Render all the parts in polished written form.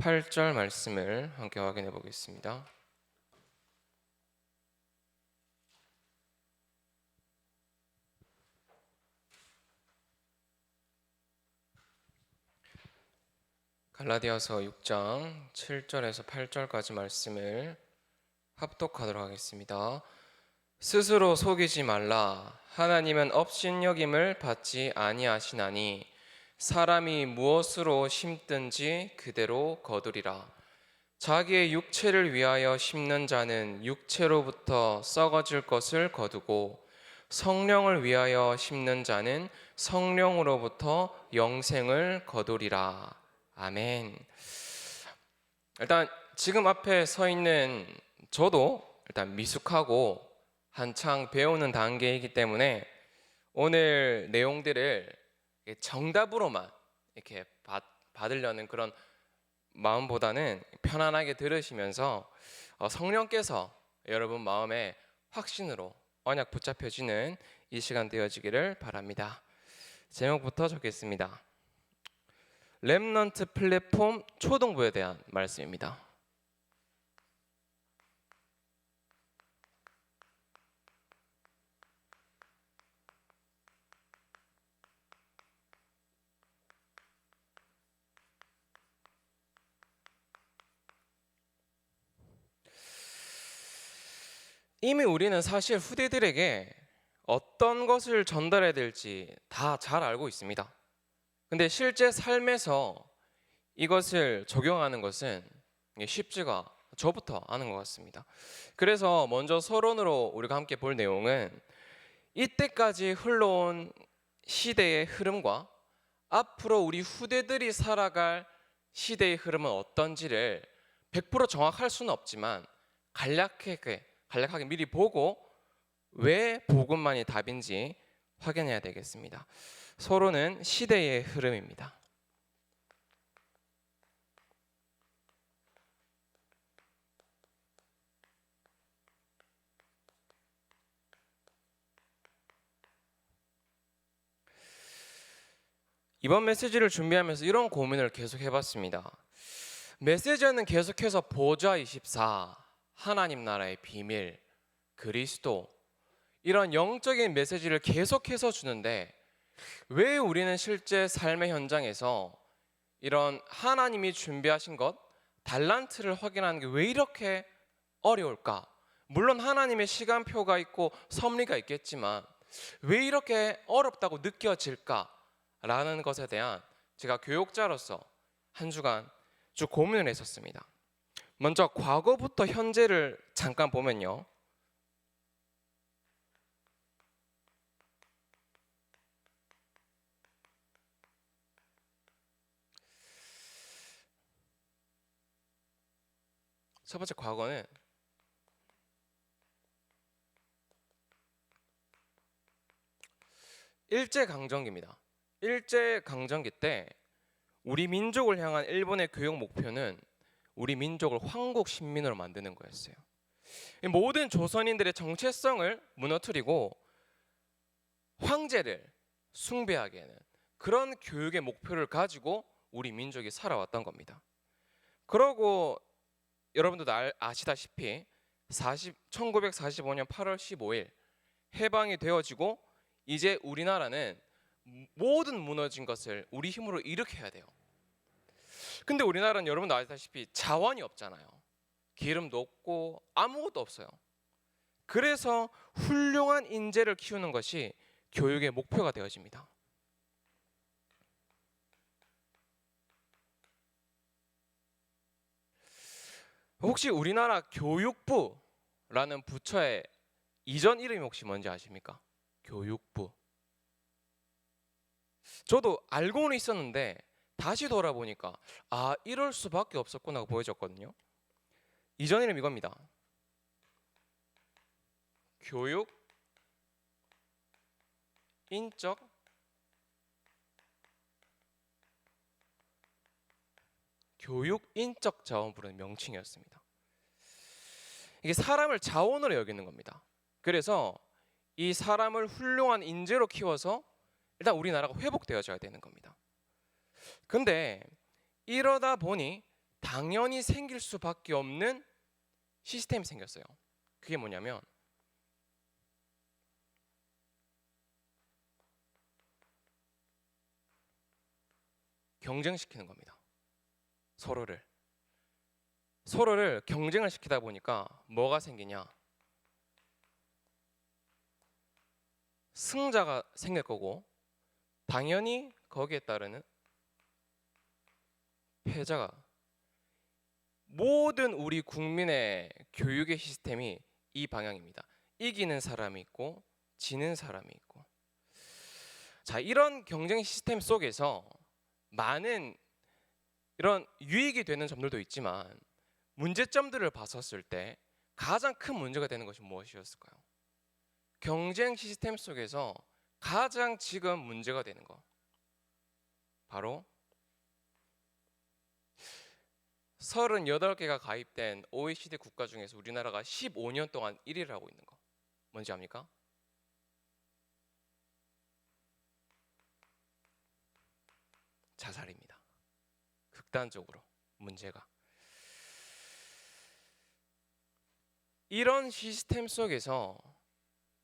8절 말씀을 함께 확인해 보겠습니다. 갈라디아서 6장 7절에서 8절까지 말씀을 합독하도록 하겠습니다. 스스로 속이지 말라. 하나님은 업신여김을 받지 아니하시나니 사람이 무엇으로 심든지 그대로 거두리라. 자기의 육체를 위하여 심는 자는 육체로부터 썩어질 것을 거두고 성령을 위하여 심는 자는 성령으로부터 영생을 거두리라. 아멘. 일단 지금 앞에 서 있는 저도 일단 미숙하고 한창 배우는 단계이기 때문에 오늘 내용들을 정답으로만 이렇게 받으려는 그런 마음보다는 편안하게 들으시면서 성령께서 여러분 마음에 확신으로 언약 붙잡혀지는 이 시간 되어지기를 바랍니다. 제목부터 적겠습니다. 렘넌트 플랫폼 초등부에 대한 말씀입니다. 이미 우리는 사실 후대들에게 어떤 것을 전달해야 될지 다 잘 알고 있습니다. 근데 실제 삶에서 이것을 적용하는 것은 쉽지가 저부터 않은 것 같습니다. 그래서 먼저 서론으로 우리가 함께 볼 내용은 이때까지 흘러온 시대의 흐름과 앞으로 우리 후대들이 살아갈 시대의 흐름은 어떤지를 100% 정확할 수는 없지만 간략하게 미리 보고 왜 복음만이 답인지 확인해야 되겠습니다. 서로는 시대의 흐름입니다. 이번 메시지를 준비하면서 이런 고민을 계속 해봤습니다. 메시지는 계속해서 보좌 24, 하나님 나라의 비밀, 그리스도 이런 영적인 메시지를 계속해서 주는데 왜 우리는 실제 삶의 현장에서 이런 하나님이 준비하신 것, 달란트를 확인하는 게 왜 이렇게 어려울까? 물론 하나님의 시간표가 있고 섭리가 있겠지만 왜 이렇게 어렵다고 느껴질까? 라는 것에 대한 제가 교육자로서 한 주간 쭉 고민을 했었습니다. 먼저 과거부터 현재를 잠깐 보면요. 첫 번째 과거는 일제강점기입니다. 일제강점기 때 우리 민족을 향한 일본의 교육 목표는 우리 민족을 황국 신민으로 만드는 거였어요. 모든 조선인들의 정체성을 무너뜨리고 황제를 숭배하게 하는 그런 교육의 목표를 가지고 우리 민족이 살아왔던 겁니다. 그러고 여러분들도 아시다시피 1945년 8월 15일 해방이 되어지고 이제 우리나라는 모든 무너진 것을 우리 힘으로 일으켜야 돼요. 근데 우리나라는 여러분도 아시다시피 자원이 없잖아요. 기름도 없고 아무것도 없어요. 그래서 훌륭한 인재를 키우는 것이 교육의 목표가 되어집니다. 혹시 우리나라 교육부라는 부처의 이전 이름이 혹시 뭔지 아십니까? 교육부. 저도 알고는 있었는데 다시 돌아보니까 이럴 수밖에 없었구나 보여졌거든요. 이전 이름 이겁니다. 교육 인적 자원부라는 명칭이었습니다. 이게 사람을 자원으로 여기는 겁니다. 그래서 이 사람을 훌륭한 인재로 키워서 일단 우리나라가 회복되어져야 되는 겁니다. 근데 이러다 보니 당연히 생길 수밖에 없는 시스템이 생겼어요. 그게 뭐냐면 경쟁시키는 겁니다. 서로를 경쟁을 시키다 보니까 뭐가 생기냐? 승자가 생길 거고 당연히 거기에 따르는 패자가, 모든 우리 국민의 교육의 시스템이 이 방향입니다. 이기는 사람이 있고 지는 사람이 있고. 자, 이런 경쟁 시스템 속에서 많은 이런 유익이 되는 점들도 있지만 문제점들을 봤었을 때 가장 큰 문제가 되는 것이 무엇이었을까요? 경쟁 시스템 속에서 가장 지금 문제가 되는 거, 바로 38개가 가입된 OECD 국가 중에서 우리나라가 15년 동안 1위를 하고 있는 거 뭔지 압니까? 자살입니다. 극단적으로 문제가. 이런 시스템 속에서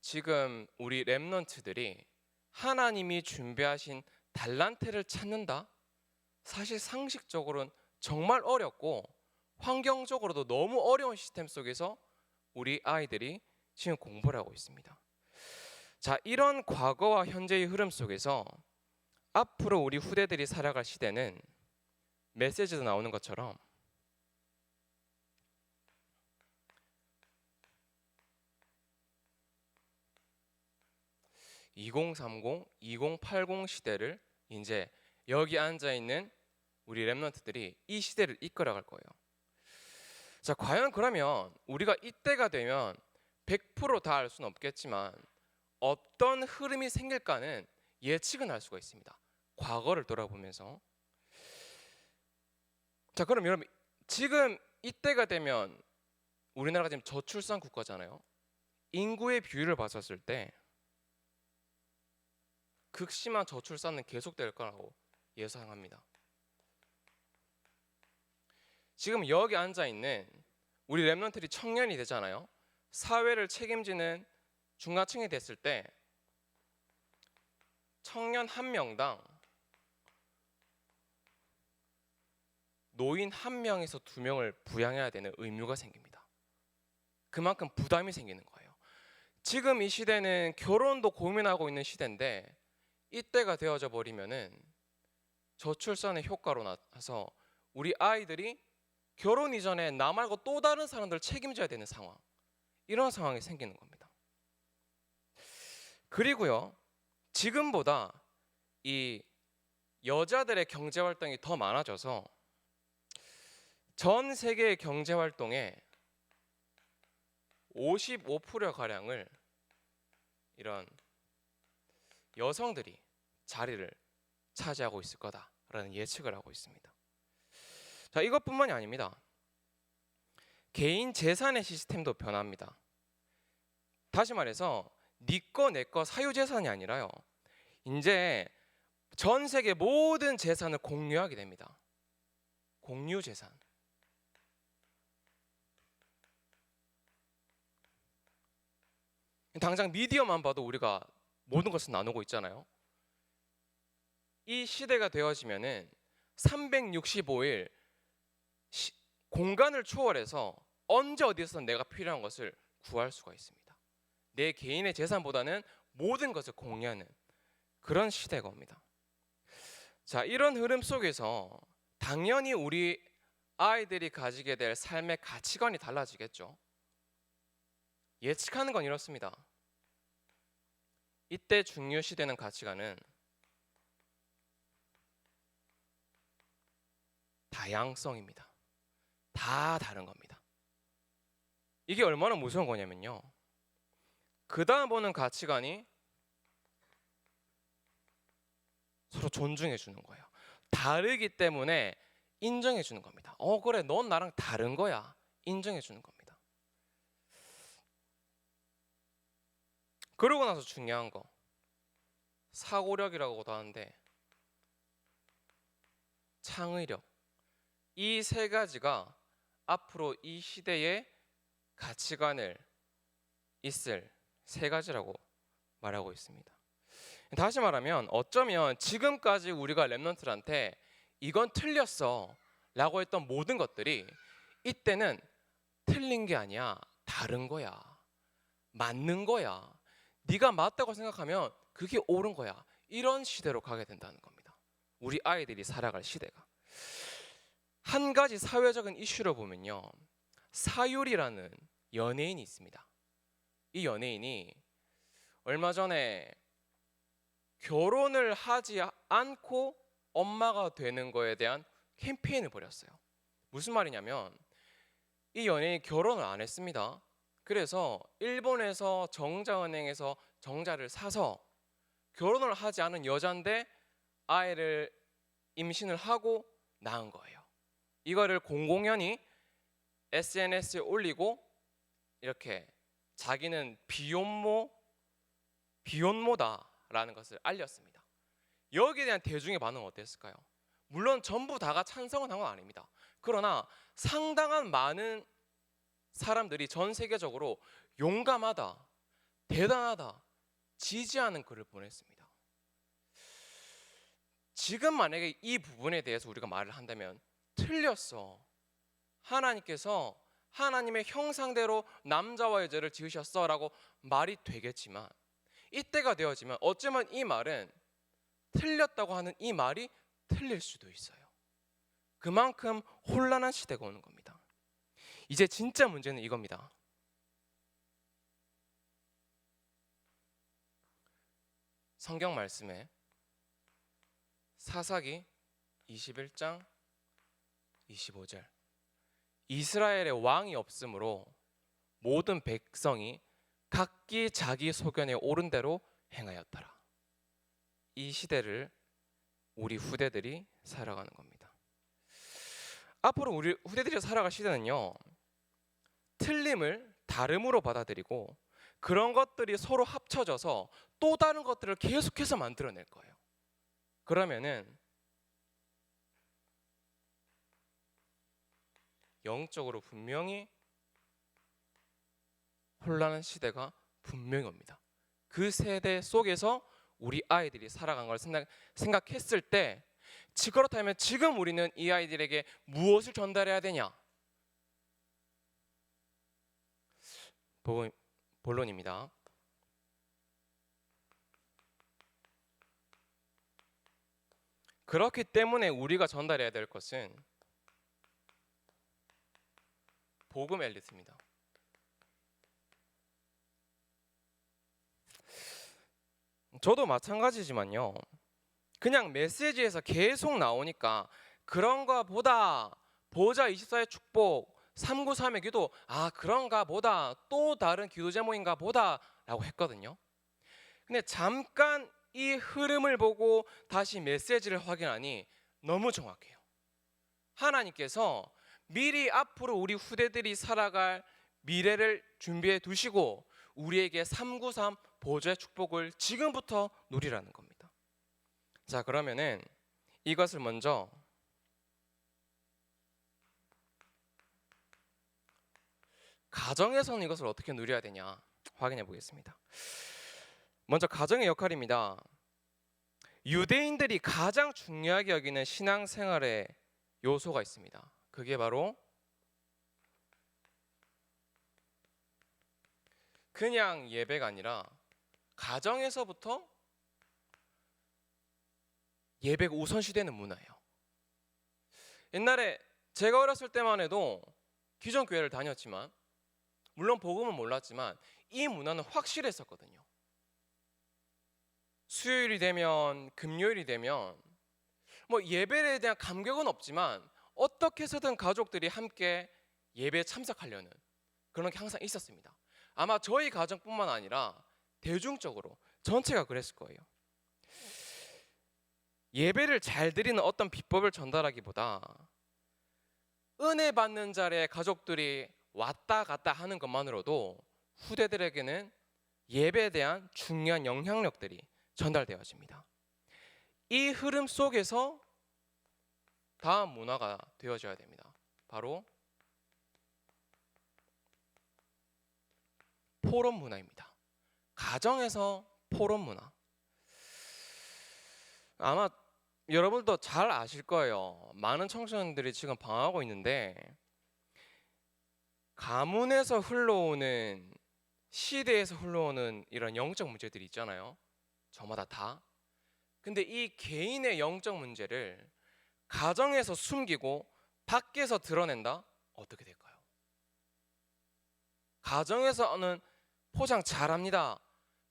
지금 우리 렘넌트들이 하나님이 준비하신 달란트를 찾는다? 사실 상식적으로는 정말 어렵고 환경적으로도 너무 어려운 시스템 속에서 우리 아이들이 지금 공부를 하고 있습니다. 자, 이런 과거와 현재의 흐름 속에서 앞으로 우리 후대들이 살아갈 시대는 메시지도 나오는 것처럼 (2030, 2080) 시대를 이제 여기 앉아 있는 우리 렘넌트들이 이 시대를 이끌어갈 거예요. 자, 과연 그러면 우리가 이때가 되면 100%다 알 수는 없겠지만 어떤 흐름이 생길까는 예측은 할 수가 있습니다. 과거를 돌아보면서. 자, 그럼 여러분, 지금 이때가 되면 우리나라가 지금 저출산 국가잖아요. 인구의 비율을 봤었을 때 극심한 저출산은 계속될 거라고 예상합니다. 지금 여기 앉아 있는 우리 렘넌트들이 청년이 되잖아요. 사회를 책임지는 중간층이 됐을 때 청년 한 명당 노인 한 명에서 두 명을 부양해야 되는 의무가 생깁니다. 그만큼 부담이 생기는 거예요. 지금 이 시대는 결혼도 고민하고 있는 시대인데 이때가 되어져 버리면은 저출산의 효과로 나서 우리 아이들이 결혼 이전에 나 말고 또 다른 사람들을 책임져야 되는 상황, 이런 상황이 생기는 겁니다. 그리고요, 지금보다 이 여자들의 경제 활동이 더 많아져서 전 세계의 경제 활동의 55% 가량을 이런 여성들이 자리를 차지하고 있을 거다라는 예측을 하고 있습니다. 자, 이것뿐만이 아닙니다. 개인 재산의 시스템도 변합니다. 다시 말해서 네 거 내 거 사유재산이 아니라요, 이제 전 세계 모든 재산을 공유하게 됩니다. 공유재산. 당장 미디어만 봐도 우리가 모든 것을 나누고 있잖아요. 이 시대가 되어지면은 365일 공간을 초월해서 언제 어디서 내가 필요한 것을 구할 수가 있습니다. 내 개인의 재산보다는 모든 것을 공유하는 그런 시대가 옵니다. 자, 이런 흐름 속에서 당연히 우리 아이들이 가지게 될 삶의 가치관이 달라지겠죠. 예측하는 건 이렇습니다. 이때 중요시되는 가치관은 다양성입니다. 다 다른 겁니다. 이게 얼마나 무서운 거냐면요, 그 다음 보는 가치관이 서로 존중해 주는 거예요. 다르기 때문에 인정해 주는 겁니다. 그래, 넌 나랑 다른 거야, 인정해 주는 겁니다. 그러고 나서 중요한 거, 사고력이라고도 하는데 창의력, 이 세 가지가 앞으로 이 시대의 가치관을 있을 세 가지라고 말하고 있습니다. 다시 말하면 어쩌면 지금까지 우리가 렘넌트한테 이건 틀렸어 라고 했던 모든 것들이 이때는 틀린 게 아니야, 다른 거야, 맞는 거야, 네가 맞다고 생각하면 그게 옳은 거야, 이런 시대로 가게 된다는 겁니다. 우리 아이들이 살아갈 시대가. 한 가지 사회적인 이슈로 보면요, 사유리라는 연예인이 있습니다. 이 연예인이 얼마 전에 결혼을 하지 않고 엄마가 되는 거에 대한 캠페인을 벌였어요. 무슨 말이냐면 이 연예인이 결혼을 안 했습니다. 그래서 일본에서 정자은행에서 정자를 사서 결혼을 하지 않은 여잔데 아이를 임신을 하고 낳은 거예요. 이거를 공공연히 SNS에 올리고 이렇게 자기는 비혼모다라는 것을 알렸습니다. 여기에 대한 대중의 반응은 어땠을까요? 물론 전부 다가 찬성은 한 건 아닙니다. 그러나 상당한 많은 사람들이 전 세계적으로 용감하다, 대단하다, 지지하는 글을 보냈습니다. 지금 만약에 이 부분에 대해서 우리가 말을 한다면 틀렸어, 하나님께서 하나님의 형상대로 남자와 여자를 지으셨어 라고 말이 되겠지만, 이때가 되어지면 어쩌면 이 말은 틀렸다고 하는 이 말이 틀릴 수도 있어요. 그만큼 혼란한 시대가 오는 겁니다. 이제 진짜 문제는 이겁니다. 성경 말씀에 사사기 21장 25절, 이스라엘의 왕이 없으므로 모든 백성이 각기 자기 소견에 옳은 대로 행하였더라. 이 시대를 우리 후대들이 살아가는 겁니다. 앞으로 우리 후대들이 살아갈 시대는요, 틀림을 다름으로 받아들이고 그런 것들이 서로 합쳐져서 또 다른 것들을 계속해서 만들어낼 거예요. 그러면은 영적으로 분명히 혼란한 시대가 분명히 옵니다. 그 세대 속에서 우리 아이들이 살아간 걸 생각했을 때, 그렇다면 지금 우리는 이 아이들에게 무엇을 전달해야 되냐? 본론입니다. 그렇기 때문에 우리가 전달해야 될 것은 복음 엘리트입니다. 저도 마찬가지지만요, 그냥 메시지에서 계속 나오니까 그런가 보다, 보좌 24의 축복, 393의 기도, 그런가 보다, 또 다른 기도 제목인가 보다 라고 했거든요. 근데 잠깐 이 흐름을 보고 다시 메시지를 확인하니 너무 정확해요. 하나님께서 미리 앞으로 우리 후대들이 살아갈 미래를 준비해 두시고 우리에게 393 보좌의 축복을 지금부터 누리라는 겁니다. 자, 그러면은 이것을 먼저 가정에서는 이것을 어떻게 누려야 되냐 확인해 보겠습니다. 먼저 가정의 역할입니다. 유대인들이 가장 중요하게 여기는 신앙생활의 요소가 있습니다. 그게 바로 그냥 예배가 아니라 가정에서부터 예배가 우선시되는 문화예요. 옛날에 제가 어렸을 때만 해도 기존 교회를 다녔지만, 물론 복음은 몰랐지만 이 문화는 확실했었거든요. 수요일이 되면, 금요일이 되면 뭐 예배에 대한 감격은 없지만 어떻게 해서든 가족들이 함께 예배에 참석하려는 그런 게 항상 있었습니다. 아마 저희 가정뿐만 아니라 대중적으로 전체가 그랬을 거예요. 예배를 잘 드리는 어떤 비법을 전달하기보다 은혜 받는 자리에 가족들이 왔다 갔다 하는 것만으로도 후대들에게는 예배에 대한 중요한 영향력들이 전달되어집니다. 이 흐름 속에서 다음 문화가 되어져야 됩니다. 바로 포럼 문화입니다. 가정에서 포럼 문화. 아마 여러분도 잘 아실 거예요. 많은 청소년들이 지금 방황하고 있는데 가문에서 흘러오는 시대에서 흘러오는 이런 영적 문제들이 있잖아요. 저마다 다. 근데 이 개인의 영적 문제를 가정에서 숨기고 밖에서 드러낸다? 어떻게 될까요? 가정에서는 포장 잘합니다.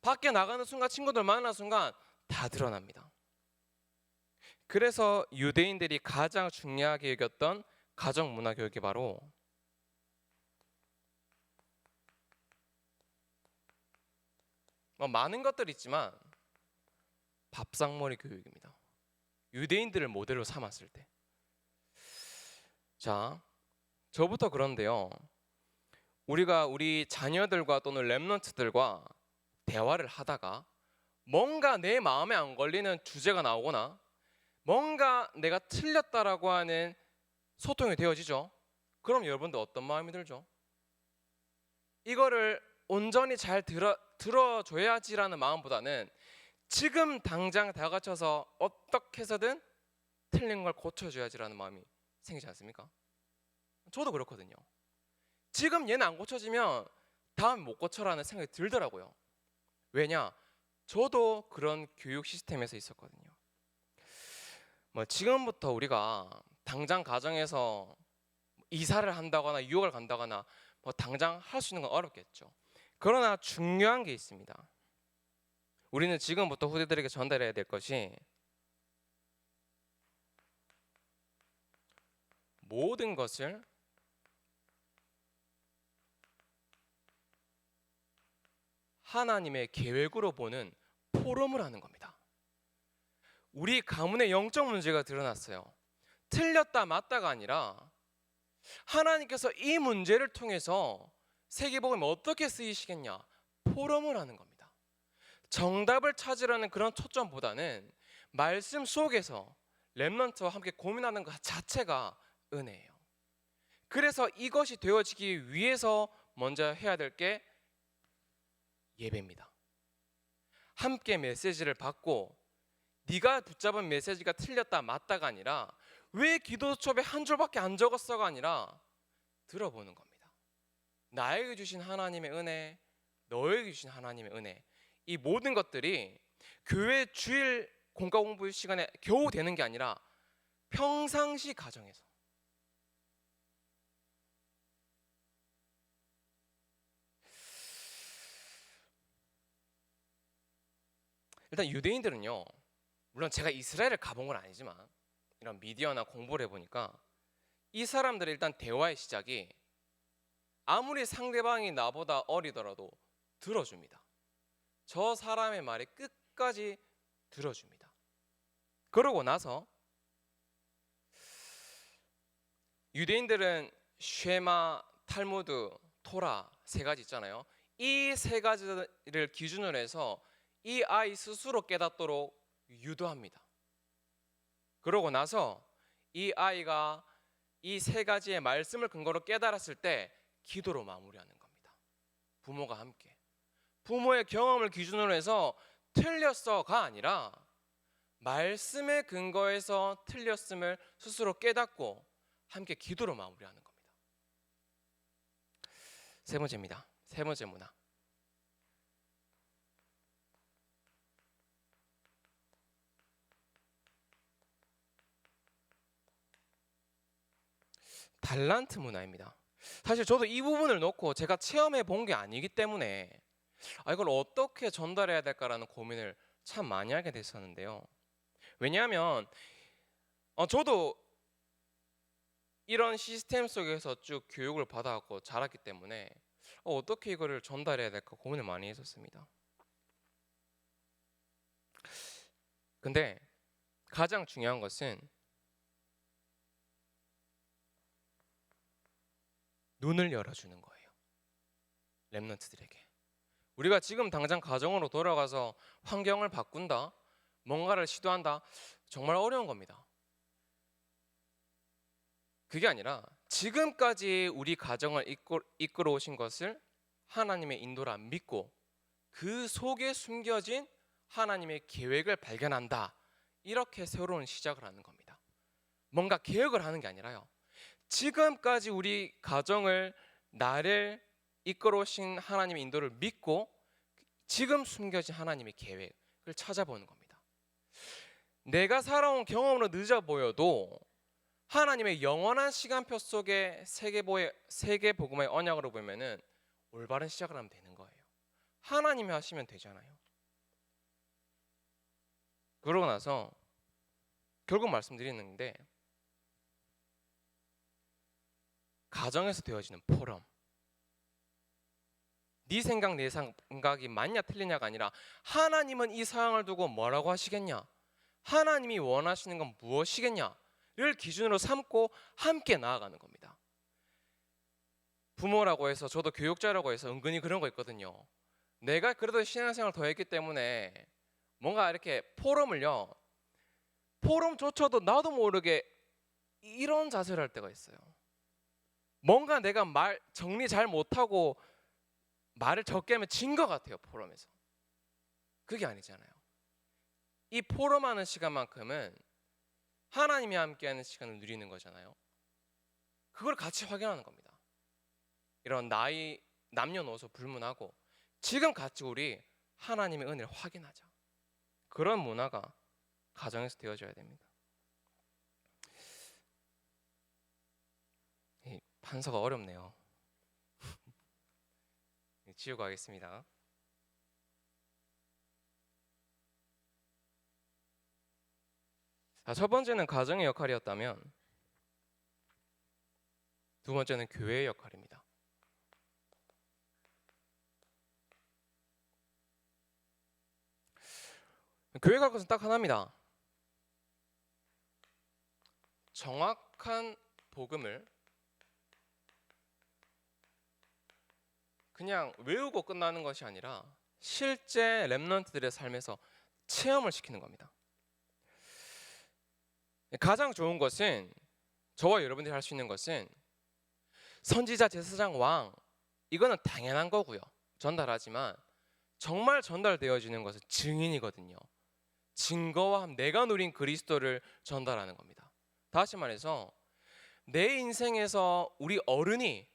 밖에 나가는 순간 친구들 만나는 순간 다 드러납니다. 그래서 유대인들이 가장 중요하게 여겼던 가정 문화 교육이 바로 많은 것들이 있지만 밥상머리 교육입니다. 유대인들을 모델로 삼았을 때. 자, 저부터 그런데요. 우리가 우리 자녀들과 또는 렘넌트들과 대화를 하다가 뭔가 내 마음에 안 걸리는 주제가 나오거나 뭔가 내가 틀렸다라고 하는 소통이 되어지죠. 그럼 여러분들 어떤 마음이 들죠? 이거를 온전히 잘 들어줘야지라는 마음보다는 지금 당장 다 갖춰서 어떻게 해서든 틀린 걸 고쳐줘야지라는 마음이 생기지 않습니까? 저도 그렇거든요. 지금 얘는 안 고쳐지면 다음 못 고쳐라는 생각이 들더라고요. 왜냐? 저도 그런 교육 시스템에서 있었거든요. 지금부터 우리가 당장 가정에서 이사를 한다거나 유학을 간다거나 당장 할 수 있는 건 어렵겠죠. 그러나 중요한 게 있습니다. 우리는 지금부터 후대들에게 전달해야 될 것이 모든 것을 하나님의 계획으로 보는 포럼을 하는 겁니다. 우리 가문의 영적 문제가 드러났어요. 틀렸다 맞다가 아니라 하나님께서 이 문제를 통해서 세계복음이 어떻게 쓰이시겠냐 포럼을 하는 겁니다. 정답을 찾으라는 그런 초점보다는 말씀 속에서 렘넌트와 함께 고민하는 것 자체가 은혜예요. 그래서 이것이 되어지기 위해서 먼저 해야 될 게 예배입니다. 함께 메시지를 받고 네가 붙잡은 메시지가 틀렸다 맞다가 아니라 왜 기도수첩에 한 줄밖에 안 적었어가 아니라 들어보는 겁니다. 나에게 주신 하나님의 은혜, 너에게 주신 하나님의 은혜, 이 모든 것들이 교회 주일 공과 공부 시간에 겨우 되는 게 아니라 평상시 가정에서 일단 유대인들은요, 물론 제가 이스라엘을 가본 건 아니지만 이런 미디어나 공부를 해보니까 이 사람들의 일단 대화의 시작이 아무리 상대방이 나보다 어리더라도 들어줍니다. 저 사람의 말이 끝까지 들어줍니다. 그러고 나서 유대인들은 쉐마, 탈무드, 토라 세 가지 있잖아요. 이 세 가지를 기준으로 해서 이 아이 스스로 깨닫도록 유도합니다. 그러고 나서 이 아이가 이 세 가지의 말씀을 근거로 깨달았을 때 기도로 마무리하는 겁니다. 부모가 함께. 부모의 경험을 기준으로 해서 틀렸어가 아니라 말씀의 근거에서 틀렸음을 스스로 깨닫고 함께 기도로 마무리하는 겁니다. 세 번째입니다. 세 번째 문화. 달란트 문화입니다. 사실 저도 이 부분을 놓고 제가 체험해 본 게 아니기 때문에 이걸 어떻게 전달해야 될까라는 고민을 참 많이 하게 됐었는데요. 왜냐하면 저도 이런 시스템 속에서 쭉 교육을 받아갖고 자랐기 때문에 어떻게 이거를 전달해야 될까 고민을 많이 했었습니다. 근데 가장 중요한 것은 눈을 열어주는 거예요. 렘넌트들에게. 우리가 지금 당장 가정으로 돌아가서 환경을 바꾼다, 뭔가를 시도한다, 정말 어려운 겁니다. 그게 아니라 지금까지 우리 가정을 이끌어 오신 것을 하나님의 인도라 믿고 그 속에 숨겨진 하나님의 계획을 발견한다. 이렇게 새로운 시작을 하는 겁니다. 뭔가 계획을 하는 게 아니라요. 지금까지 우리 가정을 나를 이끌어 오신 하나님의 인도를 믿고 지금 숨겨진 하나님의 계획을 찾아보는 겁니다. 내가 살아온 경험으로 늦어 보여도 하나님의 영원한 시간표 속에 세계복음의 언약으로 보면은 올바른 시작을 하면 되는 거예요. 하나님이 하시면 되잖아요. 그러고 나서 결국 말씀드리는데, 가정에서 되어지는 포럼, 네 생각 내 생각이 맞냐 틀리냐가 아니라 하나님은 이 상황을 두고 뭐라고 하시겠냐, 하나님이 원하시는 건 무엇이겠냐를 기준으로 삼고 함께 나아가는 겁니다. 부모라고 해서, 저도 교육자라고 해서 은근히 그런 거 있거든요. 내가 그래도 신앙생활을 더 했기 때문에 뭔가 이렇게 포럼조차도 나도 모르게 이런 자세를 할 때가 있어요. 뭔가 내가 말 정리 잘 못하고 말을 적게 하면 진 것 같아요, 포럼에서. 그게 아니잖아요. 이 포럼하는 시간만큼은 하나님이 함께하는 시간을 누리는 거잖아요. 그걸 같이 확인하는 겁니다. 이런 나이, 남녀노소 불문하고 지금 같이 우리 하나님의 은혜를 확인하자. 그런 문화가 가정에서 되어져야 됩니다. 판서가 어렵네요. 지우고 하겠습니다. 첫 번째는 가정의 역할이었다면, 두 번째는 교회의 역할입니다. 교회가 할 것은 딱 하나입니다. 정확한 복음을 그냥 외우고 끝나는 것이 아니라 실제 렘넌트들의 삶에서 체험을 시키는 겁니다. 가장 좋은 것은, 저와 여러분들이 할 수 있는 것은 선지자, 제사장, 왕, 이거는 당연한 거고요. 전달하지만 정말 전달되어지는 것은 증인이거든요. 증거와 내가 누린 그리스도를 전달하는 겁니다. 다시 말해서 내 인생에서 우리 어른이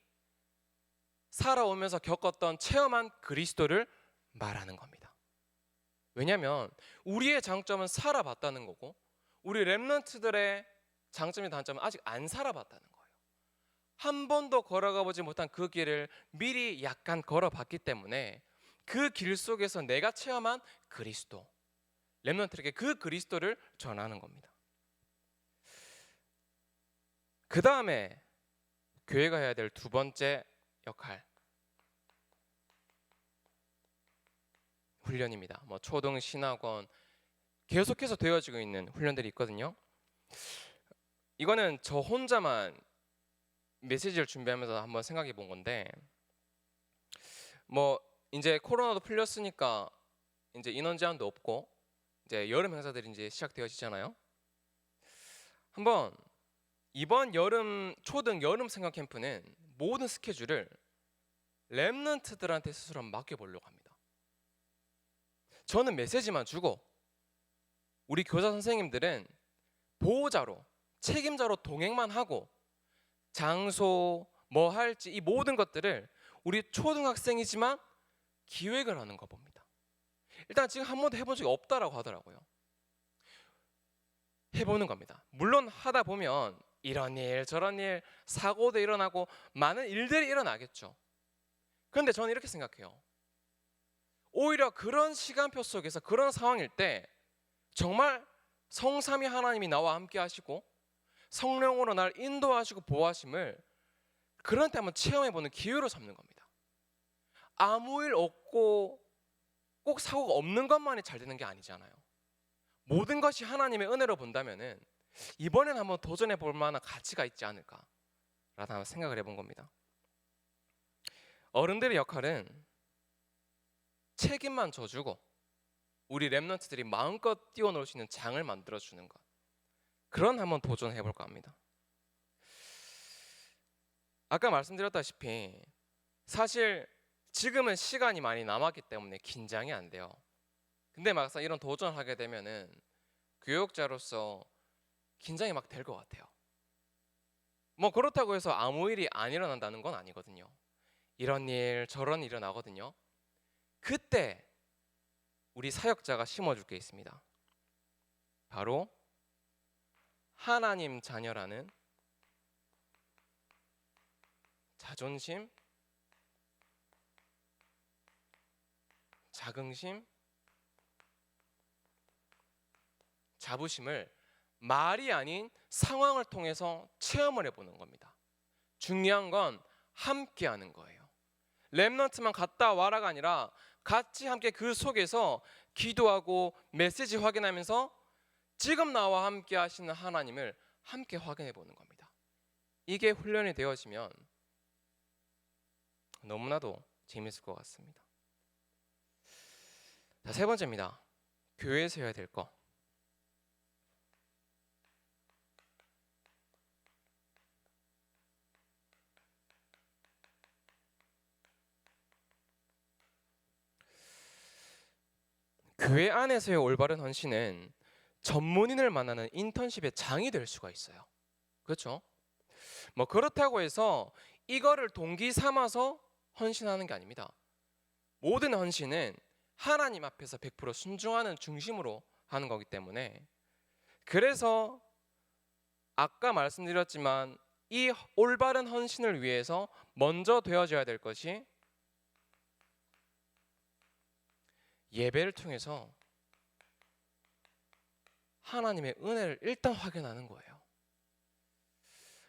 살아오면서 겪었던 체험한 그리스도를 말하는 겁니다. 왜냐하면 우리의 장점은 살아봤다는 거고, 우리 렘넌트들의 장점이 단점은 아직 안 살아봤다는 거예요. 한 번도 걸어가 보지 못한 그 길을 미리 약간 걸어봤기 때문에 그 길 속에서 내가 체험한 그리스도, 렘넌트에게 그 그리스도를 전하는 겁니다. 그 다음에 교회가 해야 될 두 번째 역할, 훈련입니다. 초등 신학원 계속해서 되어지고 있는 훈련들이 있거든요. 이거는 저 혼자만 메시지를 준비하면서 한번 생각해 본 건데, 이제 코로나도 풀렸으니까 이제 인원 제한도 없고 이제 여름 행사들이 이제 시작되어지잖아요. 한번 이번 여름, 초등 여름 생각 캠프는 모든 스케줄을 렘넌트들한테 스스로 맡겨보려고 합니다. 저는 메시지만 주고 우리 교사 선생님들은 보호자로, 책임자로 동행만 하고 장소, 뭐 할지 이 모든 것들을 우리 초등학생이지만 기획을 하는 거 봅니다. 일단 지금 한 번도 해본 적이 없다라고 하더라고요. 해보는 겁니다. 물론 하다 보면 이런 일 저런 일, 사고도 일어나고 많은 일들이 일어나겠죠. 그런데 저는 이렇게 생각해요. 오히려 그런 시간표 속에서, 그런 상황일 때 정말 성삼위 하나님이 나와 함께 하시고 성령으로 날 인도하시고 보호하심을 그런 때 한번 체험해보는 기회로 삼는 겁니다. 아무 일 없고 꼭 사고가 없는 것만이 잘 되는 게 아니잖아요. 모든 것이 하나님의 은혜로 본다면은 이번엔 한번 도전해 볼 만한 가치가 있지 않을까라는 한번 생각을 해본 겁니다. 어른들의 역할은 책임만 져주고 우리 렘넌트들이 마음껏 뛰어놀 수 있는 장을 만들어주는 것, 그런 한번 도전해 볼까 합니다. 아까 말씀드렸다시피 사실 지금은 시간이 많이 남았기 때문에 긴장이 안 돼요. 근데 막상 이런 도전을 하게 되면은 교육자로서 긴장이 막 될 것 같아요. 뭐 그렇다고 해서 아무 일이 안 일어난다는 건 아니거든요. 이런 일 저런 일이 일어나거든요. 그때 우리 사역자가 심어줄 게 있습니다. 바로 하나님 자녀라는 자존심, 자긍심, 자부심을 말이 아닌 상황을 통해서 체험을 해보는 겁니다. 중요한 건 함께 하는 거예요. 렘넌트만 갔다 와라가 아니라 같이 함께 그 속에서 기도하고 메시지 확인하면서 지금 나와 함께 하시는 하나님을 함께 확인해 보는 겁니다. 이게 훈련이 되어지면 너무나도 재밌을 것 같습니다. 자, 세 번째입니다. 교회에서 해야 될 거. 교회 안에서의 올바른 헌신은 전문인을 만나는 인턴십의 장이 될 수가 있어요. 그렇죠? 뭐 그렇다고 해서 이거를 동기 삼아서 헌신하는 게 아닙니다. 모든 헌신은 하나님 앞에서 100% 순종하는 중심으로 하는 거기 때문에, 그래서 아까 말씀드렸지만 이 올바른 헌신을 위해서 먼저 되어져야 될 것이 예배를 통해서 하나님의 은혜를 일단 확인하는 거예요.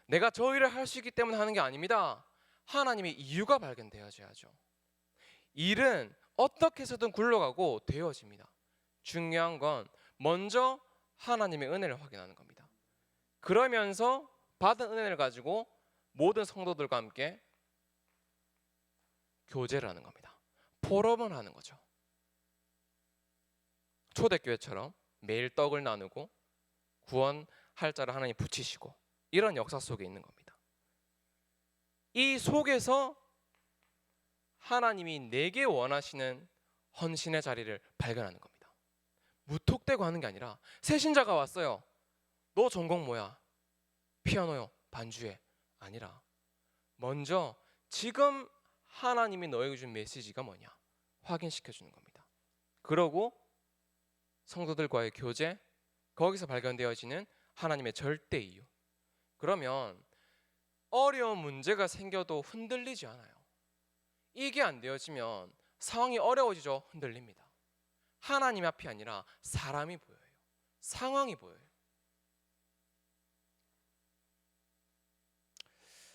내가 저 일을 할 수 있기 때문에 하는 게 아닙니다. 하나님의 이유가 발견되어져야죠. 일은 어떻게 해서든 굴러가고 되어집니다. 중요한 건 먼저 하나님의 은혜를 확인하는 겁니다. 그러면서 받은 은혜를 가지고 모든 성도들과 함께 교제를 하는 겁니다. 포럼을 하는 거죠. 초대교회처럼 매일 떡을 나누고 구원할 자를 하나님 붙이시고 이런 역사 속에 있는 겁니다. 이 속에서 하나님이 내게 원하시는 헌신의 자리를 발견하는 겁니다. 무턱대고 하는 게 아니라 새신자가 왔어요. 너 전공 뭐야? 피아노요. 반주해. 아니라 먼저 지금 하나님이 너에게 준 메시지가 뭐냐 확인시켜 주는 겁니다. 그러고 성도들과의 교제, 거기서 발견되어지는 하나님의 절대 이유. 그러면 어려운 문제가 생겨도 흔들리지 않아요. 이게 안 되어지면 상황이 어려워지죠. 흔들립니다. 하나님 앞이 아니라 사람이 보여요. 상황이 보여요.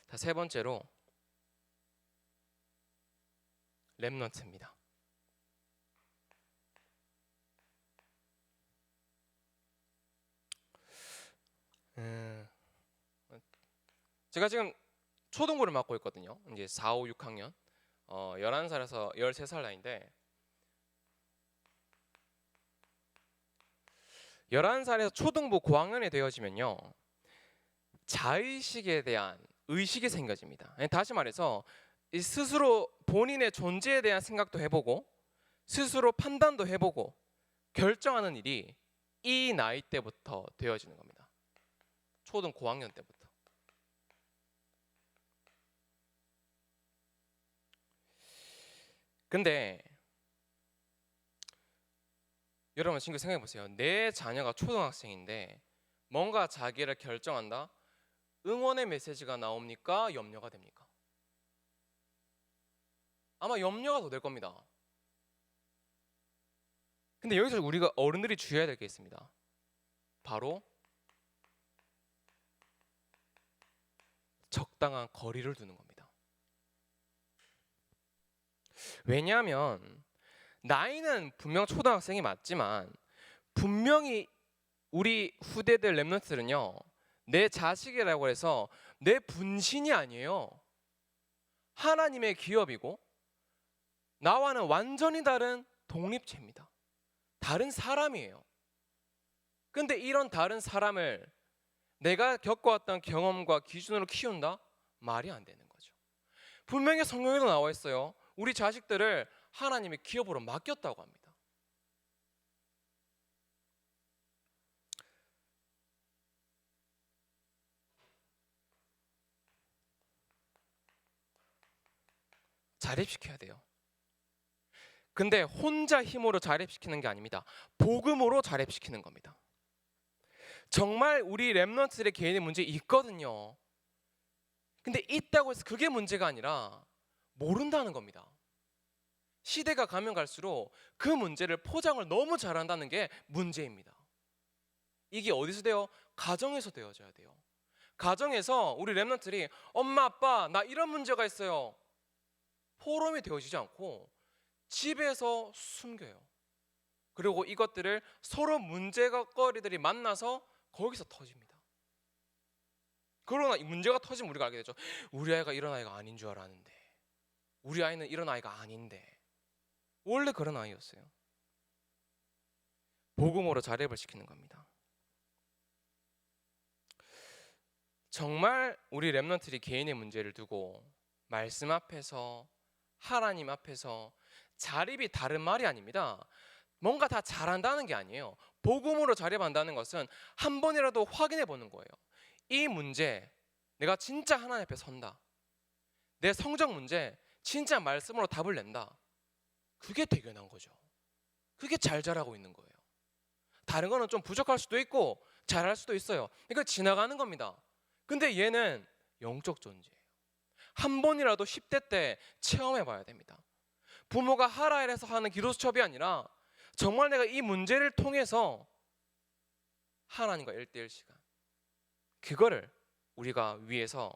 자, 세 번째로 렘넌트입니다. 제가 지금 초등부를 맡고 있거든요. 이제 4, 5, 6학년 11살에서 13살 나이인데 11살에서 초등부 고학년이 되어지면요 자의식에 대한 의식이 생겨집니다. 다시 말해서 스스로 본인의 존재에 대한 생각도 해보고 스스로 판단도 해보고 결정하는 일이 이 나이 때부터 되어지는 겁니다. 초등 고학년 때부터. 근데 여러분 친구 생각해 보세요. 내 자녀가 초등학생인데 뭔가 자기를 결정한다? 응원의 메시지가 나옵니까? 염려가 됩니까? 아마 염려가 더 될 겁니다. 근데 여기서 우리가 어른들이 주의해야 될 게 있습니다. 바로 적당한 거리를 두는 겁니다. 왜냐하면 나이는 분명 초등학생이 맞지만 분명히 우리 후대들 렘넌트들은요 내 자식이라고 해서 내 분신이 아니에요. 하나님의 기업이고 나와는 완전히 다른 독립체입니다. 다른 사람이에요. 근데 이런 다른 사람을 내가 겪어왔던 경험과 기준으로 키운다? 말이 안 되는 거죠. 분명히 성경에도 나와 있어요. 우리 자식들을 하나님의 기업으로 맡겼다고 합니다. 자립시켜야 돼요. 근데 혼자 힘으로 자립시키는 게 아닙니다. 복음으로 자립시키는 겁니다. 정말 우리 렘넌트들의 개인의 문제 있거든요. 근데 있다고 해서 그게 문제가 아니라 모른다는 겁니다. 시대가 가면 갈수록 그 문제를 포장을 너무 잘한다는 게 문제입니다. 이게 어디서 돼요? 가정에서 되어져야 돼요. 가정에서 우리 렘넌트들이 엄마 아빠 나 이런 문제가 있어요. 포럼이 되어지지 않고 집에서 숨겨요. 그리고 이것들을 서로 문제거리들이 만나서 거기서 터집니다. 그러나 이 문제가 터지면 우리가 알게 되죠. 우리 아이가 이런 아이가 아닌 줄 알았는데, 우리 아이는 이런 아이가 아닌데, 원래 그런 아이였어요. 복음으로 자립을 시키는 겁니다. 정말 우리 렘넌트들이 개인의 문제를 두고 말씀 앞에서 하나님 앞에서 자립이 다른 말이 아닙니다. 뭔가 다 잘한다는 게 아니에요. 복음으로 자립한다는 것은 한 번이라도 확인해 보는 거예요. 이 문제 내가 진짜 하나님 앞에 선다. 내 성적 문제 진짜 말씀으로 답을 낸다. 그게 대견한 거죠. 그게 잘 자라고 있는 거예요. 다른 거는 좀 부족할 수도 있고 잘할 수도 있어요. 이거 지나가는 겁니다. 근데 얘는 영적 존재예요. 한 번이라도 10대 때 체험해 봐야 됩니다. 부모가 하라 이래서 하는 기도 수첩이 아니라 정말 내가 이 문제를 통해서 하나님과 1대1 시간, 그거를 우리가 위해서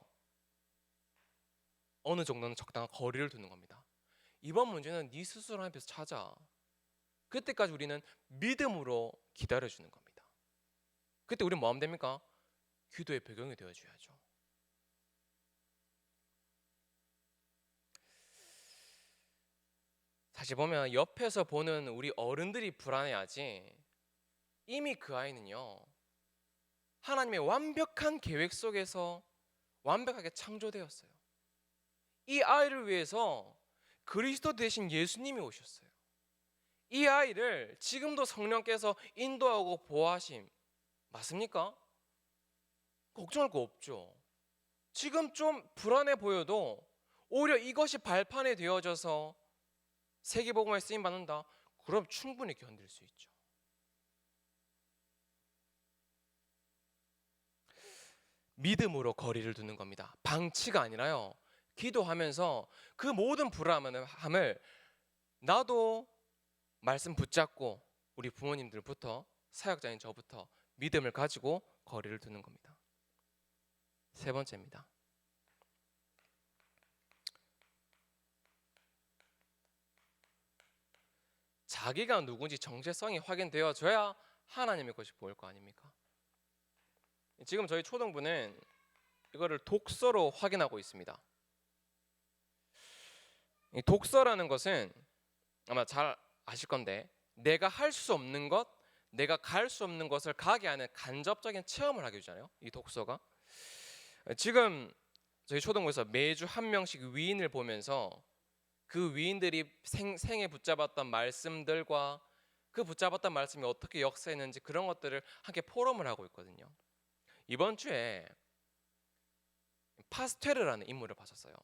어느 정도는 적당한 거리를 두는 겁니다. 이번 문제는 네 스스로 하나님 앞에서 찾아. 그때까지 우리는 믿음으로 기다려주는 겁니다. 그때 우리는 뭐 하면 됩니까? 기도의 배경이 되어줘야죠. 다시 보면 옆에서 보는 우리 어른들이 불안해하지, 이미 그 아이는요 하나님의 완벽한 계획 속에서 완벽하게 창조되었어요. 이 아이를 위해서 그리스도 대신 예수님이 오셨어요. 이 아이를 지금도 성령께서 인도하고 보호하심 맞습니까? 걱정할 거 없죠. 지금 좀 불안해 보여도 오히려 이것이 발판이 되어져서 세계복음에 쓰임 받는다. 그럼 충분히 견딜 수 있죠. 믿음으로 거리를 두는 겁니다. 방치가 아니라요. 기도하면서 그 모든 불안함을 나도 말씀 붙잡고 우리 부모님들부터 사역자인 저부터 믿음을 가지고 거리를 두는 겁니다. 세 번째입니다. 자기가 누군지 정체성이 확인되어져야 하나님의 것이 보일 거 아닙니까? 지금 저희 초등부는 이거를 독서로 확인하고 있습니다. 이 독서라는 것은 아마 잘 아실 건데 내가 할 수 없는 것, 내가 갈 수 없는 것을 가게 하는 간접적인 체험을 하게 되잖아요. 이 독서가. 지금 저희 초등부에서 매주 한 명씩 위인을 보면서 그 위인들이 생에 붙잡았던 말씀들과 그 붙잡았던 말씀이 어떻게 역사했는지 그런 것들을 함께 포럼을 하고 있거든요. 이번 주에 파스테르라는 인물을 봤었어요.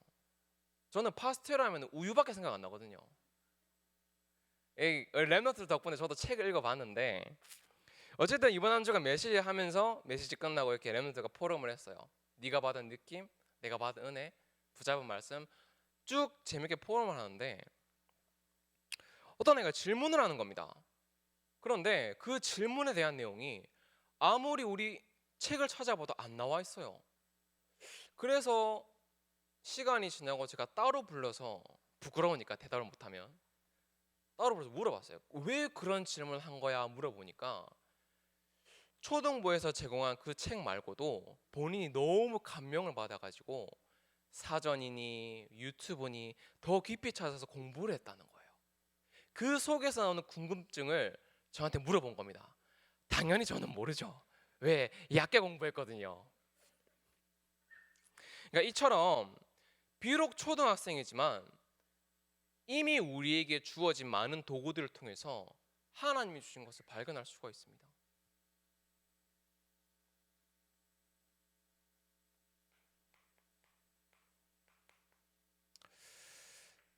저는 파스테르 하면 우유밖에 생각 안 나거든요. 렘넌트 덕분에 저도 책을 읽어봤는데 어쨌든 이번 한 주간 메시지 하면서 메시지 끝나고 이렇게 렘넌트가 포럼을 했어요. 네가 받은 느낌, 내가 받은 은혜, 붙잡은 말씀 쭉 재밌게 포럼을 하는데 어떤 애가 질문을 하는 겁니다. 그런데 그 질문에 대한 내용이 아무리 우리 책을 찾아봐도 안 나와 있어요. 그래서 시간이 지나고 제가 따로 불러서 부끄러우니까 대답을 못하면 따로 불러서 물어봤어요. 왜 그런 질문을 한 거야 물어보니까 초등부에서 제공한 그 책 말고도 본인이 너무 감명을 받아가지고 사전이니 유튜브니 더 깊이 찾아서 공부를 했다는 거예요. 그 속에서 나오는 궁금증을 저한테 물어본 겁니다. 당연히 저는 모르죠. 왜? 얕게 공부했거든요. 그러니까 이처럼 비록 초등학생이지만 이미 우리에게 주어진 많은 도구들을 통해서 하나님이 주신 것을 발견할 수가 있습니다.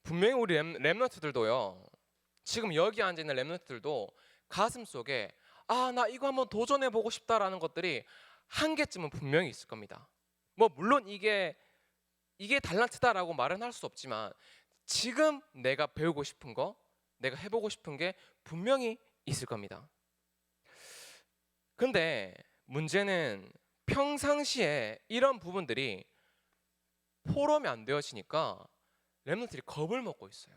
분명히 우리 랩런트들도요, 지금 여기 앉아있는 랩런트들도 가슴 속에 나 이거 한번 도전해보고 싶다라는 것들이 한 개쯤은 분명히 있을 겁니다. 뭐 물론 이게 달란트다라고 말은 할 수 없지만 지금 내가 배우고 싶은 거, 내가 해보고 싶은 게 분명히 있을 겁니다. 근데 문제는 평상시에 이런 부분들이 포럼이 안 되어지니까 랩런트들이 겁을 먹고 있어요.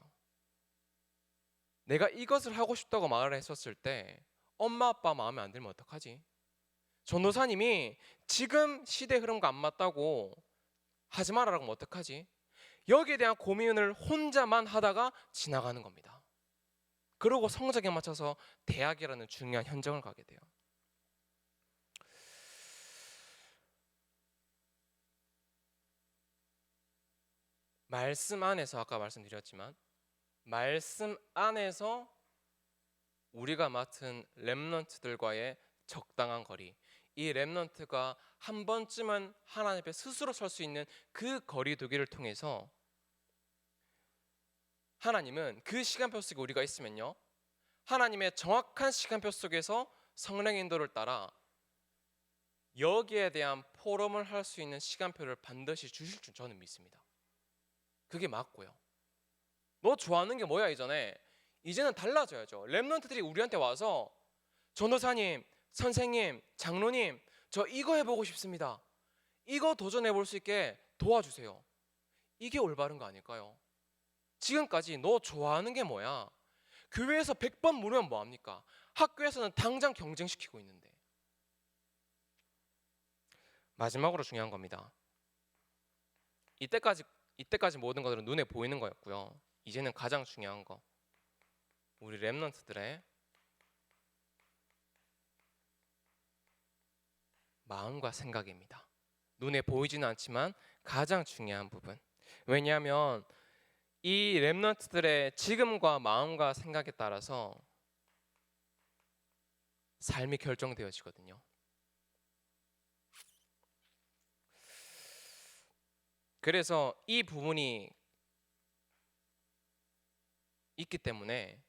내가 이것을 하고 싶다고 말을 했었을 때 엄마 아빠 마음에 안 들면 어떡하지? 전도사님이 지금 시대 흐름과 안 맞다고 하지 말아라고 하면 어떡하지? 여기에 대한 고민을 혼자만 하다가 지나가는 겁니다. 그러고 성적에 맞춰서 대학이라는 중요한 현장을 가게 돼요. 말씀 안에서 아까 말씀드렸지만 말씀 안에서 우리가 맡은 렘넌트들과의 적당한 거리, 이 렘넌트가 한 번쯤은 하나님 앞에 스스로 설 수 있는 그 거리두기를 통해서 하나님은 그 시간표 속에 우리가 있으면요, 하나님의 정확한 시간표 속에서 성령의 인도를 따라 여기에 대한 포럼을 할 수 있는 시간표를 반드시 주실 줄 저는 믿습니다. 그게 맞고요. 너 좋아하는 게 뭐야? 이제는 달라져야죠. 렘넌트들이 우리한테 와서 전도사님, 선생님, 장로님, 저 이거 해보고 싶습니다. 이거 도전해볼 수 있게 도와주세요. 이게 올바른 거 아닐까요? 지금까지 너 좋아하는 게 뭐야? 교회에서 100번 물으면 뭐합니까? 학교에서는 당장 경쟁시키고 있는데. 마지막으로 중요한 겁니다. 이때까지 모든 것들은 눈에 보이는 거였고요. 이제는 가장 중요한 거, 우리 렘넌트들의 마음과 생각입니다. 눈에 보이지는 않지만 가장 중요한 부분. 왜냐하면 이 렘넌트들의 지금과 마음과 생각에 따라서 삶이 결정되어지거든요. 그래서 이 부분이 있기 때문에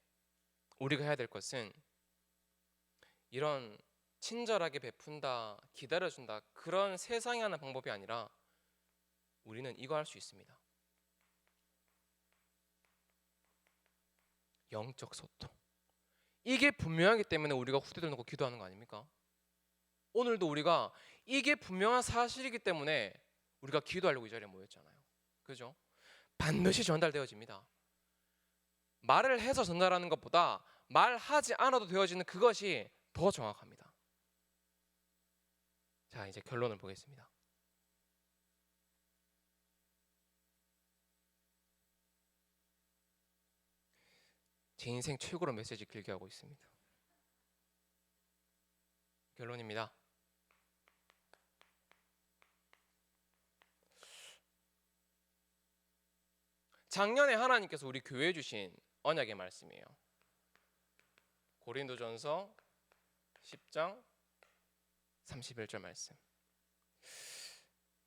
우리가 해야 될 것은 이런 친절하게 베푼다, 기다려준다, 그런 세상에 하는 방법이 아니라 우리는 이거 할 수 있습니다. 영적 소통. 이게 분명하기 때문에 우리가 후대들 놓고 기도하는 거 아닙니까? 오늘도 우리가 이게 분명한 사실이기 때문에 우리가 기도하려고 이 자리에 모였잖아요. 그죠? 반드시 전달되어집니다. 말을 해서 전달하는 것보다 말하지 않아도 되어지는 그것이 더 정확합니다. 자, 이제 결론을 보겠습니다. 제 인생 최고로 메시지 길게 하고 있습니다. 결론입니다. 작년에 하나님께서 우리 교회에 주신 언약의 말씀이에요. 고린도전서 10장 31절 말씀.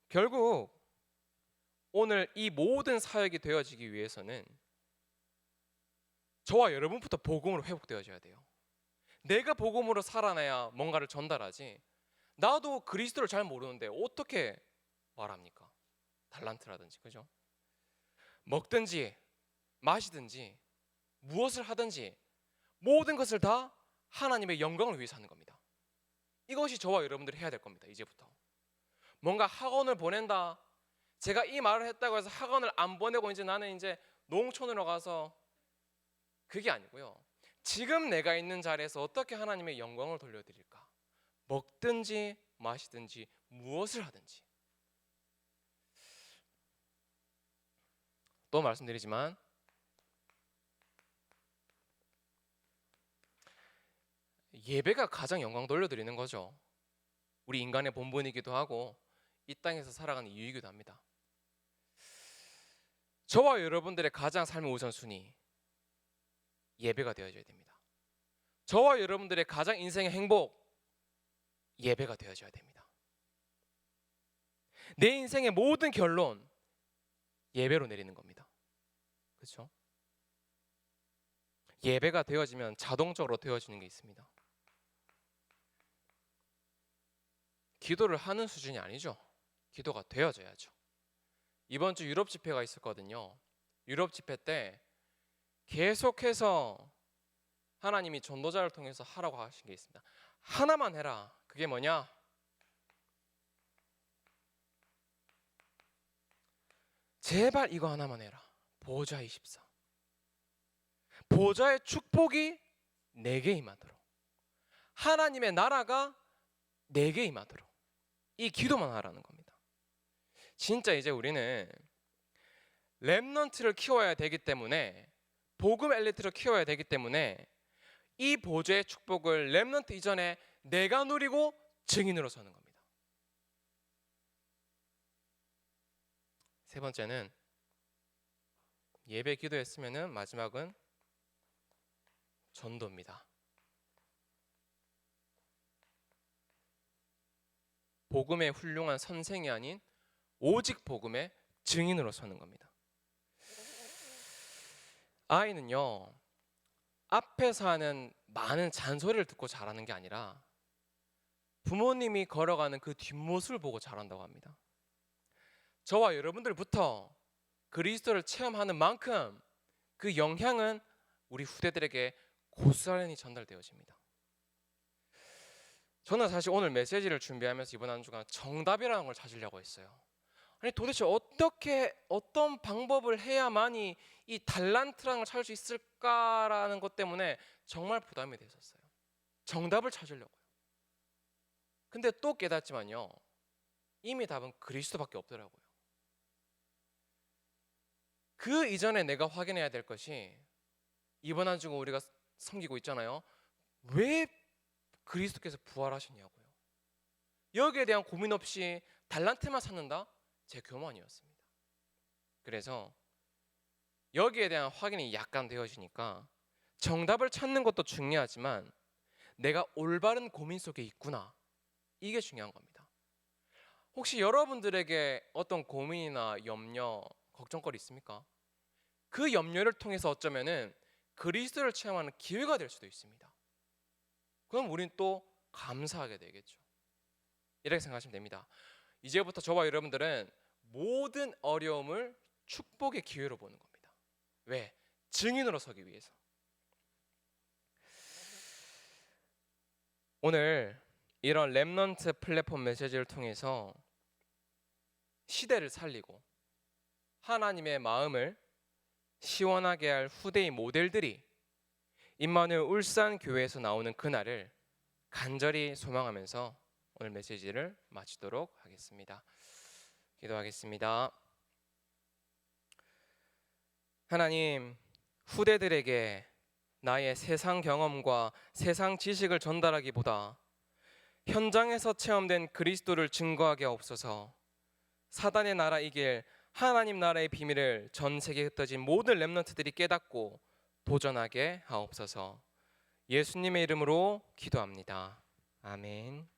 결국 오늘 이 모든 사역이 되어지기 위해서는 저와 여러분부터 복음으로 회복되어져야 돼요. 내가 복음으로 살아나야 뭔가를 전달하지, 나도 그리스도를 잘 모르는데 어떻게 말합니까? 달란트라든지, 그죠? 먹든지 마시든지 무엇을 하든지 모든 것을 다 하나님의 영광을 위해서 하는 겁니다. 이것이 저와 여러분들이 해야 될 겁니다. 이제부터 뭔가 학원을 보낸다, 제가 이 말을 했다고 해서 학원을 안 보내고 나는 농촌으로 가서, 그게 아니고요. 지금 내가 있는 자리에서 어떻게 하나님의 영광을 돌려드릴까? 먹든지 마시든지 무엇을 하든지. 또 말씀드리지만 예배가 가장 영광 돌려드리는 거죠. 우리 인간의 본분이기도 하고 이 땅에서 살아가는 이유이기도 합니다. 저와 여러분들의 가장 삶의 우선순위 예배가 되어져야 됩니다. 저와 여러분들의 가장 인생의 행복 예배가 되어져야 됩니다. 내 인생의 모든 결론 예배로 내리는 겁니다. 그렇죠? 예배가 되어지면 자동적으로 되어지는 게 있습니다. 기도를 하는 수준이 아니죠. 기도가 되어져야죠. 이번 주 유럽 집회가 있었거든요. 유럽 집회 때 계속해서 하나님이 전도자를 통해서 하라고 하신 게 있습니다. 하나만 해라. 그게 뭐냐? 제발 이거 하나만 해라. 보좌 24. 보좌의 축복이 내게 임하도록, 하나님의 나라가 내게 임하도록, 이 기도만 하라는 겁니다. 진짜 이제 우리는 렘넌트를 키워야 되기 때문에, 복음 엘리트를 키워야 되기 때문에 이 보좌의 축복을 렘넌트 이전에 내가 누리고 증인으로 서는 겁니다. 세 번째는 예배 기도했으면은 마지막은 전도입니다. 복음의 훌륭한 선생이 아닌 오직 복음의 증인으로 서는 겁니다. 아이는요, 앞에서 하는 많은 잔소리를 듣고 자라는 게 아니라 부모님이 걸어가는 그 뒷모습을 보고 자란다고 합니다. 저와 여러분들부터 그리스도를 체험하는 만큼 그 영향은 우리 후대들에게 고스란히 전달되어집니다. 저는 사실 오늘 메시지를 준비하면서 이번 한 주간 정답이라는 걸 찾으려고 했어요. 아니 도대체 어떤 방법을 해야만이 이 달란트라는 걸 찾을 수 있을까라는 것 때문에 정말 부담이 됐었어요. 정답을 찾으려고요. 근데 또 깨닫지만요, 이미 답은 그리스도밖에 없더라고요. 그 이전에 내가 확인해야 될 것이, 이번 한 주간 우리가 섬기고 있잖아요. 왜 그리스도께서 부활하셨냐고요. 여기에 대한 고민 없이 달란트만 찾는다? 제 교만이었습니다. 그래서 여기에 대한 확인이 약간 되어지니까 정답을 찾는 것도 중요하지만 내가 올바른 고민 속에 있구나, 이게 중요한 겁니다. 혹시 여러분들에게 어떤 고민이나 염려, 걱정거리 있습니까? 그 염려를 통해서 어쩌면은 그리스도를 체험하는 기회가 될 수도 있습니다. 그럼 우린 또 감사하게 되겠죠. 이렇게 생각하시면 됩니다. 이제부터 저와 여러분들은 모든 어려움을 축복의 기회로 보는 겁니다. 왜? 증인으로 서기 위해서. 오늘 이런 렘넌트 플랫폼 메시지를 통해서 시대를 살리고 하나님의 마음을 시원하게 할 후대의 모델들이 임마누엘 울산 교회에서 나오는 그날을 간절히 소망하면서 오늘 메시지를 마치도록 하겠습니다. 기도하겠습니다. 하나님, 후대들에게 나의 세상 경험과 세상 지식을 전달하기보다 현장에서 체험된 그리스도를 증거하게 하옵소서. 사단의 나라 이길 하나님 나라의 비밀을 전 세계에 흩어진 모든 렘넌트들이 깨닫고 도전하게 하옵소서. 예수님의 이름으로 기도합니다. 아멘.